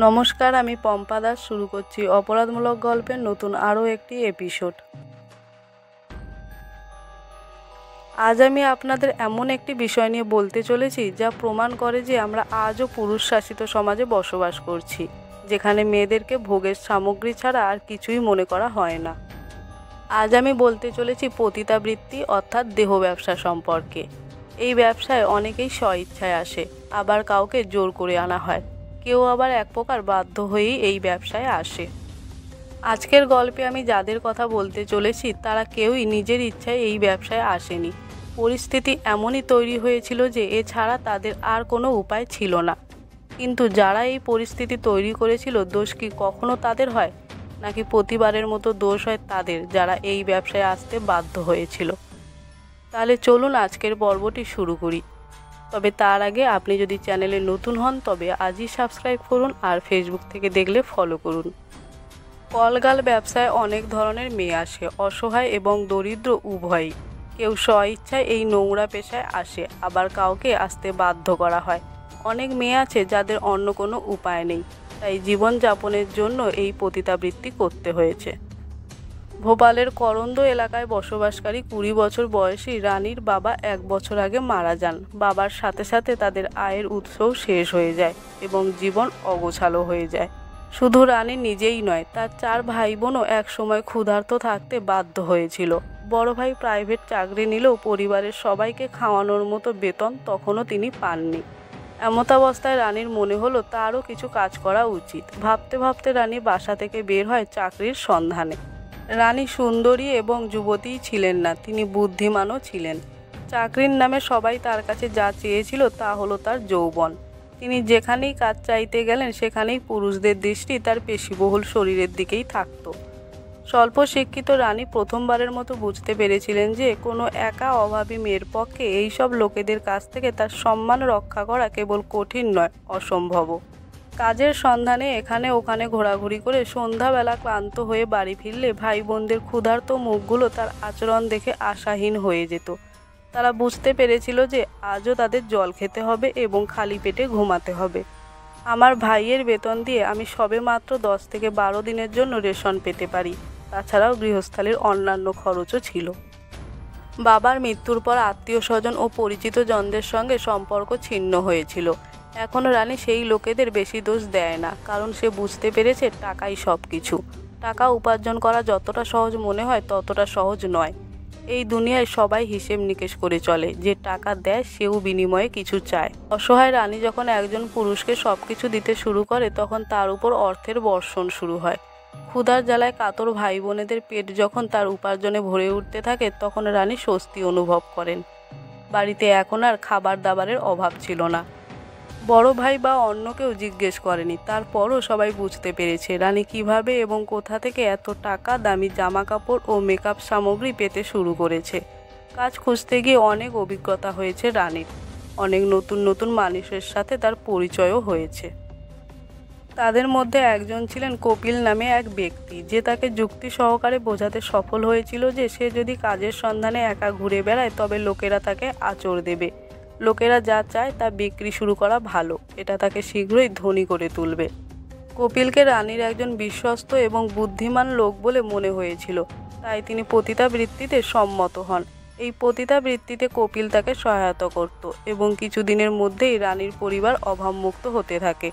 নমস্কার, আমি পম্পা দাস শুরু করছি অপরাধমূলক গল্পের নতুন আরও একটি এপিসোড। আজ আমি আপনাদের এমন একটি বিষয় নিয়ে বলতে চলেছি যা প্রমাণ করে যে আমরা আজও পুরুষ শাসিত সমাজে বসবাস করছি, যেখানে মেয়েদেরকে ভোগের সামগ্রী ছাড়া আর কিছুই মনে করা হয় না। আজ আমি বলতে চলেছি পতিতাবৃত্তি অর্থাৎ দেহ ব্যবসা সম্পর্কে। এই ব্যবসায় অনেকেই স্বইচ্ছায় আসে, আবার কাউকে জোর করে আনা হয়, কেউ আবার এক প্রকার বাধ্য হয়েই এই ব্যবসায় আসে। আজকের গল্পে আমি যাদের কথা বলতে চলেছি তারা কেউই নিজের ইচ্ছায় এই ব্যবসায় আসেনি। পরিস্থিতি এমনই তৈরি হয়েছিল যে এছাড়া তাদের আর কোনো উপায় ছিল না। কিন্তু যারা এই পরিস্থিতি তৈরি করেছিল, দোষ কি কখনো তাদের হয়, নাকি প্রতিবারের মতো দোষ হয় তাদের যারা এই ব্যবসায় আসতে বাধ্য হয়েছিল? তাহলে চলুন আজকের পর্বটি শুরু করি। তবে তার আগে আপনি যদি চ্যানেলে নতুন হন তবে আজই সাবস্ক্রাইব করুন, আর ফেসবুক থেকে দেখলে ফলো করুন। কলগাল ব্যবসায় অনেক ধরনের মেয়ে আসে, অসহায় এবং দরিদ্র উভয়ই। কেউ স্বইচ্ছায় এই নোংরা পেশায় আসে, আবার কাউকে আসতে বাধ্য করা হয়। অনেক মেয়ে আছে যাদের অন্য কোনো উপায় নেই, তাই জীবনযাপনের জন্য এই পতিতাবৃত্তি করতে হয়েছে। ভোপালের করন্দ এলাকায় বসবাসকারী 20 বছর বয়সী রানীর বাবা 1 বছর আগে মারা যান। বাবার সাথে সাথে তাদের আয়ের উৎসও শেষ হয়ে যায় এবং জীবন অগোছালো হয়ে যায়। শুধু রানী নিজেই নয়, তার 4 ভাই বোনও একসময় ক্ষুধার্ত থাকতে বাধ্য হয়েছিল। বড় ভাই প্রাইভেট চাকরি নিলেও পরিবারের সবাইকে খাওয়ানোর মতো বেতন তখনও তিনি পাননি। এমতাবস্থায় রানীর মনে হলো তারও কিছু কাজ করা উচিত। ভাবতে ভাবতে রানী বাসা থেকে বের হয় চাকরির সন্ধানে। রানী সুন্দরী এবং যুবতীই ছিলেন না, তিনি বুদ্ধিমানও ছিলেন। চাকরির নামে সবাই তার কাছে যা চেয়েছিল তা হলো তার যৌবন। তিনি যেখানেই কাজ চাইতে গেলেন সেখানেই পুরুষদের দৃষ্টি তার পেশিবহুল শরীরের দিকেই থাকত। স্বল্প শিক্ষিত রানী প্রথমবারের মতো বুঝতে পেরেছিলেন যে কোনো একা অভাবী মেয়ের পক্ষে এইসব লোকেদের কাছ থেকে তার সম্মান রক্ষা করা কেবল কঠিন নয়, অসম্ভবও। কাজের সন্ধানে এখানে ওখানে ঘোরাঘুরি করে সন্ধ্যাবেলা ক্লান্ত হয়ে বাড়ি ফিরলে ভাই বোনদের ক্ষুধার্ত মুখগুলো তার আচরণ দেখে আশাহীন হয়ে যেত। তারা বুঝতে পেরেছিল যে আজও তাদের জল খেতে হবে এবং খালি পেটে ঘুমাতে হবে। আমার ভাইয়ের বেতন দিয়ে আমি সবে মাত্র 10 থেকে 12 দিনের জন্য রেশন পেতে পারি, তাছাড়াও গৃহস্থালির অন্যান্য খরচও ছিল। বাবার মৃত্যুর পর আত্মীয় স্বজন ও পরিচিত জনদের সঙ্গে সম্পর্ক ছিন্ন হয়েছিল। এখন রানী সেই লোকেদের বেশি দোষ দেয় না, কারণ সে বুঝতে পেরেছে টাকাই সব কিছু। টাকা উপার্জন করা যতটা সহজ মনে হয় ততটা সহজ নয়। এই দুনিয়ায় সবাই হিসেব নিকেশ করে চলে, যে টাকা দেয় সেও বিনিময়ে কিছু চায়। অসহায় রানী যখন একজন পুরুষকে সব কিছু দিতে শুরু করে তখন তার উপর অর্থের বর্ষণ শুরু হয়। ক্ষুধার জ্বালায় কাতর ভাই বোনেদের পেট যখন তার উপার্জনে ভরে উঠতে থাকে তখন রানী স্বস্তি অনুভব করেন। বাড়িতে এখন আর খাবার দাবারের অভাব ছিল না। বড় ভাই বা অন্য কেউ জিজ্ঞেস করেনি, তারপরও সবাই বুঝতে পেরেছে রানী কিভাবে এবং কোথা থেকে এত টাকা, দামি জামা কাপড় ও মেকআপ সামগ্রী পেতে শুরু করেছে। কাজ খুঁজতে গিয়ে অনেক অভিজ্ঞতা হয়েছে রানীর। অনেক নতুন নতুন মানুষের সাথে তার পরিচয়ও হয়েছে। তাদের মধ্যে একজন ছিলেন কপিল নামে এক ব্যক্তি, যে তাকে যুক্তি সহকারে বোঝাতে সফল হয়েছিল যে সে যদি কাজের সন্ধানে একা ঘুরে বেড়ায় তবে লোকেরা তাকে আঁচড় দেবে। লোকেরা যা চায় তা বিক্রি শুরু করা ভালো, এটা তাকে শীঘ্রই ধনী করে তুলবে। কপিলকে রানীর একজন বিশ্বস্ত এবং বুদ্ধিমান লোক বলে মনে হয়েছিল, তাই তিনি পতিতাবৃত্তিতে সম্মত হন। এই পতিতাবৃত্তিতে কপিল তাকে সহায়তা করত এবং কিছুদিনের মধ্যেই রানীর পরিবার অভাবমুক্ত হতে থাকে।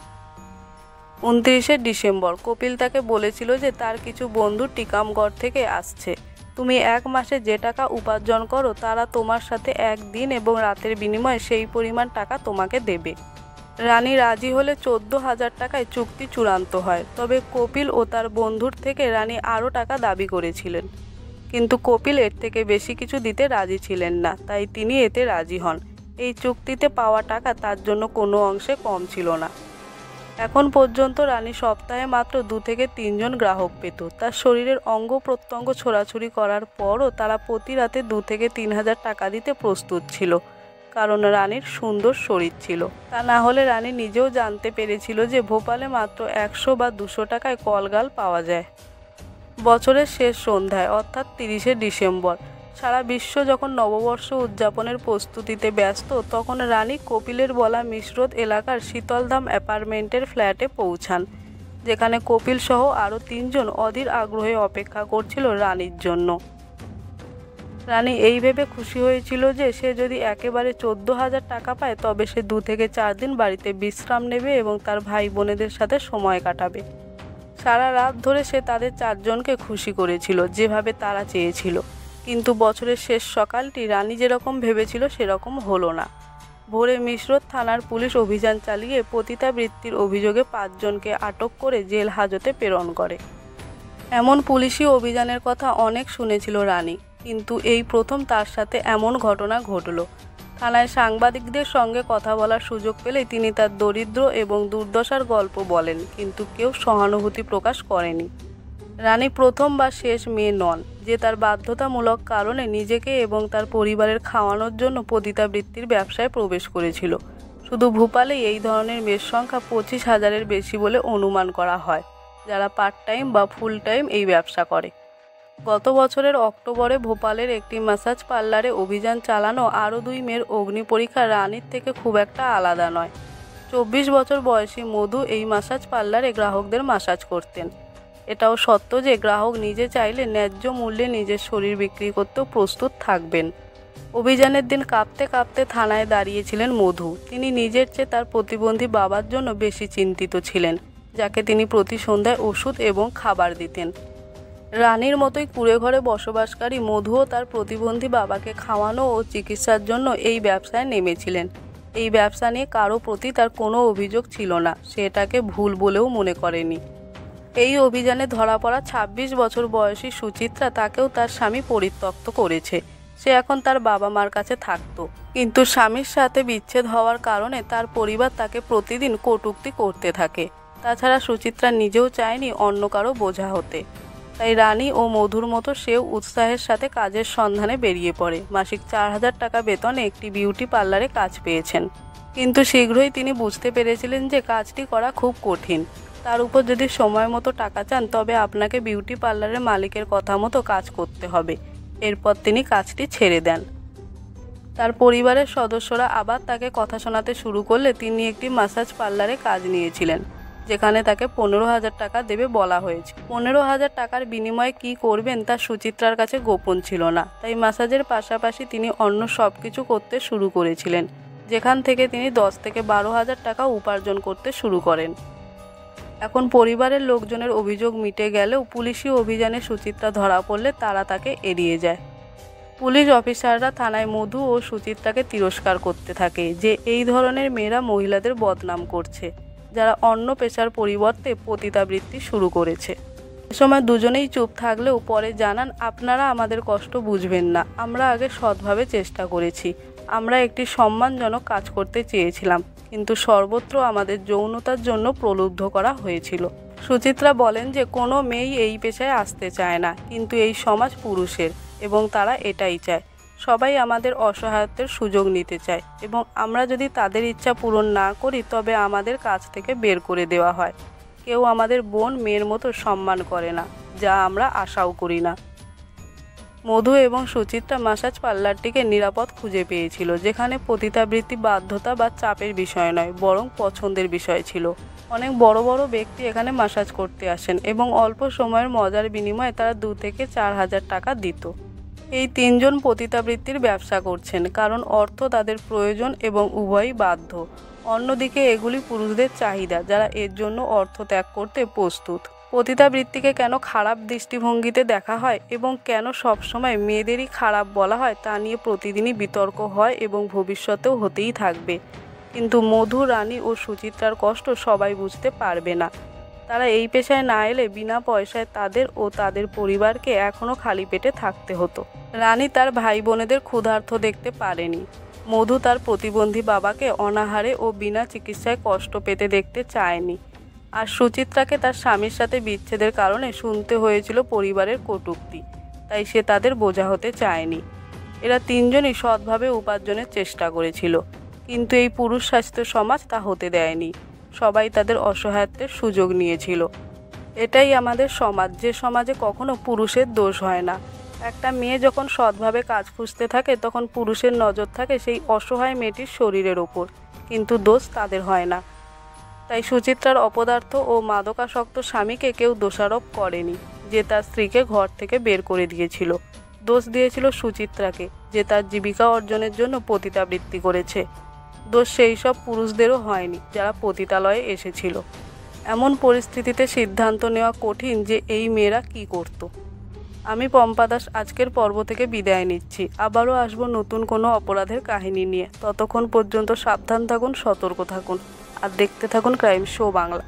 29শে ডিসেম্বর কপিল তাকে বলেছিল যে তার কিছু বন্ধু টিকামগড় থেকে আসছে। তুমি 1 মাসে যে টাকা উপার্জন করো তারা তোমার সাথে 1 দিন এবং রাতের বিনিময়ে সেই পরিমাণ টাকা তোমাকে দেবে। রানী রাজি হলে 14,000 টাকায় চুক্তি চূড়ান্ত হয়। তবে কপিল ও তার বন্ধুর থেকে রানী আরও টাকা দাবি করেছিলেন, কিন্তু কপিল এর থেকে বেশি কিছু দিতে রাজি ছিলেন না, তাই তিনি এতে রাজি হন। এই চুক্তিতে পাওয়া টাকা তার জন্য কোনো অংশে কম ছিল না। এখন পর্যন্ত রানী সপ্তাহে মাত্র 2 থেকে 3 জন গ্রাহক পেত। তার শরীরের অঙ্গ প্রত্যঙ্গ ছোড়াছুড়ি করার পরও তারা প্রতি রাতে 2 থেকে 3,000 টাকা দিতে প্রস্তুত ছিল, কারণ রানীর সুন্দর শরীর ছিল। তা না হলে রানী নিজেও জানতে পেরেছিল যে ভোপালে মাত্র 100 বা 200 টাকায় কলগাল পাওয়া যায়। বছরের শেষ সন্ধ্যায় অর্থাৎ 30শে ডিসেম্বর সারা বিশ্ব যখন নববর্ষ উদযাপনের প্রস্তুতিতে ব্যস্ত, তখন রানী কপিলের বলা মিশরত এলাকার শীতলধাম অ্যাপার্টমেন্টের ফ্ল্যাটে পৌঁছান, যেখানে কপিল সহ আরও 3 জন অধীর আগ্রহে অপেক্ষা করছিল রানীর জন্য। রানী এই ভেবে খুশি হয়েছিল যে সে যদি একেবারে 14,000 টাকা পায় তবে সে 2 থেকে 4 দিন বাড়িতে বিশ্রাম নেবে এবং তার ভাই বোনেদের সাথে সময় কাটাবে। সারা রাত ধরে সে তাদের 4 জনকে খুশি করেছিল যেভাবে তারা চেয়েছিল, কিন্তু বছরের শেষ সকালটি রানী যেরকম ভেবেছিল সেরকম হলো না। ভোরে মিশরত থানার পুলিশ অভিযান চালিয়ে পতিতাবৃত্তির অভিযোগে 5 জনকে আটক করে জেল হাজতে প্রেরণ করে। এমন পুলিশি অভিযানের কথা অনেক শুনেছিল রানী, কিন্তু এই প্রথম তার সাথে এমন ঘটনা ঘটল। থানায় সাংবাদিকদের সঙ্গে কথা বলার সুযোগ পেলেই তিনি তার দরিদ্র এবং দুর্দশার গল্প বলেন, কিন্তু কেউ সহানুভূতি প্রকাশ করেনি। রানী প্রথম বা শেষ মেয়ে নন যে তার বাধ্যতামূলক কারণে নিজেকে এবং তার পরিবারের খাওয়ানোর জন্য পতিতাবৃত্তির ব্যবসায় প্রবেশ করেছিল। শুধু ভোপালেই এই ধরনের মেয়ের সংখ্যা 25,000-এর বেশি বলে অনুমান করা হয়, যারা পার্ট টাইম বা ফুল টাইম এই ব্যবসা করে। গত বছরের অক্টোবরে ভোপালের একটি ম্যাসাজ পার্লারে অভিযান চালানো আরও 2 মেয়ের অগ্নি পরীক্ষা রানীর থেকে খুব একটা আলাদা নয়। 24 বছর বয়সী মধু এই ম্যাসাজ পার্লারে গ্রাহকদের ম্যাসাজ করতেন। এটাও সত্য যে গ্রাহক নিজে চাইলে ন্যায্য মূল্যে নিজের শরীর বিক্রি করতেও প্রস্তুত থাকবেন। অভিযানের দিন কাঁপতে কাঁপতে থানায় দাঁড়িয়েছিলেন মধু। তিনি নিজের চেয়ে তার প্রতিবন্ধী বাবার জন্য বেশি চিন্তিত ছিলেন, যাকে তিনি প্রতি সন্ধ্যায় ওষুধ এবং খাবার দিতেন। রানীর মতোই কুঁড়ে ঘরে বসবাসকারী মধুও তার প্রতিবন্ধী বাবাকে খাওয়ানো ও চিকিৎসার জন্য এই ব্যবসায় নেমেছিলেন। এই ব্যবসা নিয়ে কারো প্রতি তার কোনো অভিযোগ ছিল না, সে এটাকে ভুল বলেও মনে করেনি। এই অভিযানে ধরা পড়া 26 বছর বয়সী সুচিত্রা তাকেও তার স্বামী পরিত্যক্ত করেছে। সে এখন তার বাবা মার কাছে থাকত, কিন্তু স্বামীর সাথে বিচ্ছেদ হওয়ার কারণে তার পরিবার তাকে প্রতিদিন কটূক্তি করতে থাকে। তাছাড়া সুচিত্রা নিজেও চায়নি অন্য কারো বোঝা হতে। তাই রানী ও মধুর মতো সেও উৎসাহের সাথে কাজের সন্ধানে বেরিয়ে পড়ে। মাসিক 4,000 টাকা বেতনে একটি বিউটি পার্লারে কাজ পেয়েছেন, কিন্তু শীঘ্রই তিনি বুঝতে পেরেছিলেন যে কাজটি করা খুব কঠিন। তার উপর যদি সময় মতো টাকা চান তবে আপনাকে বিউটি পার্লারের মালিকের কথা মতো কাজ করতে হবে। এরপর তিনি কাজটি ছেড়ে দেন। তার পরিবারের সদস্যরা আবার তাকে কথা শোনাতে শুরু করলে তিনি একটি ম্যাসাজ পার্লারে কাজ নিয়েছিলেন, যেখানে তাকে 15,000 টাকা দেবে বলা হয়েছে। 15,000 টাকার বিনিময়ে কী করবেন তা সুচিত্রার কাছে গোপন ছিল না। তাই ম্যাসাজের পাশাপাশি তিনি অন্য সব কিছু করতে শুরু করেছিলেন, যেখান থেকে তিনি 10 থেকে 12,000 টাকা উপার্জন করতে শুরু করেন। এখন পরিবারের লোকজনের অভিযোগ মিটে গেলেও পুলিশি অভিযানে সুচিত্রা ধরা পড়লে তারা তাকে এড়িয়ে যায়। পুলিশ অফিসাররা থানায় মধু ও সুচিত্রাকে তিরস্কার করতে থাকে যে এই ধরনের মেয়েরা মহিলাদের বদনাম করছে, যারা অন্য পেশার পরিবর্তে পতিতাবৃত্তি শুরু করেছে। এ সময় দুজনেই চুপ থাকলেও পরে জানান, আপনারা আমাদের কষ্ট বুঝবেন না। আমরা আগে সৎভাবে চেষ্টা করেছি। আমরা একটি সম্মানজনক কাজ করতে চেয়েছিলাম, কিন্তু সর্বত্র আমাদের যৌনতার জন্য প্রলুব্ধ করা হয়েছিল। সুচিত্রা বলেন যে কোনো মেয়েই এই পেশায় আসতে চায় না, কিন্তু এই সমাজ পুরুষের এবং তারা এটাই চায়। সবাই আমাদের অসহায়ত্বের সুযোগ নিতে চায় এবং আমরা যদি তাদের ইচ্ছা পূরণ না করি তবে আমাদের কাজ থেকে বের করে দেওয়া হয়। কেউ আমাদের বোন মেয়ের মতো সম্মান করে না, যা আমরা আশাও করি না। মধু এবং সুচিত্রা ম্যাসাজ পার্লারটিকে নিরাপদ খুঁজে পেয়েছিল, যেখানে পতিতাবৃত্তি বাধ্যতা বা চাপের বিষয় নয়, বরং পছন্দের বিষয় ছিল। অনেক বড় বড় ব্যক্তি এখানে ম্যাসাজ করতে আসেন এবং অল্প সময়ের মজার বিনিময়ে তারা 2 থেকে 4,000 টাকা দিত। এই 3 জন পতিতাবৃত্তির ব্যবসা করছেন কারণ অর্থ তাদের প্রয়োজন এবং উভয়ই বাধ্য। অন্যদিকে এগুলি পুরুষদের চাহিদা, যারা এর জন্য অর্থ ত্যাগ করতে প্রস্তুত। পতিতাবৃত্তিকে কেন খারাপ দৃষ্টিভঙ্গিতে দেখা হয় এবং কেন সবসময় মেয়েদেরই খারাপ বলা হয় তা নিয়ে প্রতিদিনই বিতর্ক হয় এবং ভবিষ্যতেও হতেই থাকবে। কিন্তু মধু, রানী ও সুচিত্রার কষ্ট সবাই বুঝতে পারবে না। তারা এই পেশায় না এলে বিনা পয়সায় তাদের ও তাদের পরিবারকে এখনও খালি পেটে থাকতে হতো। রানী তার ভাই বোনেদের ক্ষুধার্ত দেখতে পারেনি। মধু তার প্রতিবন্ধী বাবাকে অনাহারে ও বিনা চিকিৎসায় কষ্ট পেতে দেখতে চায়নি। আর সুচিত্রাকে তার স্বামীর সাথে বিচ্ছেদের কারণে শুনতে হয়েছিল পরিবারের কটূক্তি, তাই সে তাদের বোঝা হতে চায়নি। এরা 3 জনই সৎভাবে উপার্জনের চেষ্টা করেছিল, কিন্তু এই পুরুষ শাসিত সমাজ তা হতে দেয়নি। সবাই তাদের অসহায়ত্বের সুযোগ নিয়েছিল। এটাই আমাদের সমাজ, যে সমাজে কখনো পুরুষের দোষ হয় না। একটা মেয়ে যখন সৎভাবে কাজ খুঁজতে থাকে তখন পুরুষের নজর থাকে সেই অসহায় মেয়েটির শরীরের ওপর, কিন্তু দোষ তাদের হয় না। তাই সুচিত্রার অপদার্থ ও মাদকাসক্ত স্বামীকে কেউ দোষারোপ করেনি, যে তার স্ত্রীকে ঘর থেকে বের করে দিয়েছিল। দোষ দিয়েছিল সুচিত্রাকে, যে তার জীবিকা অর্জনের জন্য পতিতাবৃত্তি করেছে। দোষ সেই সব পুরুষদেরও হয়নি যারা পতিতালয়ে এসেছিল। এমন পরিস্থিতিতে সিদ্ধান্ত নেওয়া কঠিন যে এই মেয়েরা কী করত। আমি পম্পা দাস আজকের পর্ব থেকে বিদায় নিচ্ছি। আবারও আসবো নতুন কোনো অপরাধের কাহিনী নিয়ে। ততক্ষণ পর্যন্ত সাবধান থাকুন, সতর্ক থাকুন আর দেখতে থাকুন ক্রাইম শো বাংলা।